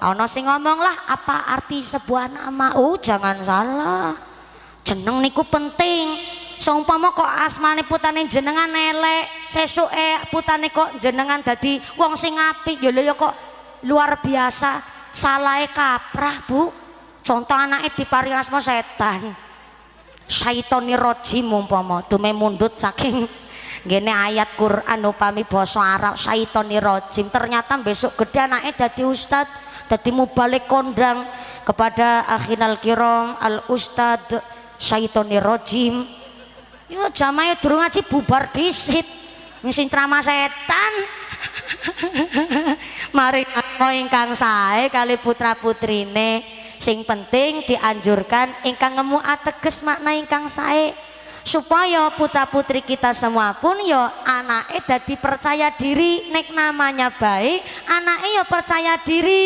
ana sing ngomong lah apa arti sebuah nama. Jangan salah, jeneng niku penting. Seumpama kok asmane putane jenengan elek, sesuke putane kok jenengan dadi wong sing apik, ya lho ya kok luar biasa. Salahe kaprah, Bu. Contoh anake diparingi asma setan, Syaitonir Rajim umpama dume mundut saking ngene ayat Quran upami basa Arab Syaitonir Rajim, ternyata besok gede anake dadi ustad, dadi mubalik kondang kepada akhinal kiram al ustad Syaitonir Rajim. Yo jamaah durung ngaji bubar disit sing ceramah setan. Mari ingkang sae kali putra putrine, sing penting dianjurkan ingkang ngemu ateges makna ingkang sae supaya putra putri kita semua pun yo anake dadi percaya diri, nek namanya baik anake yo percaya diri.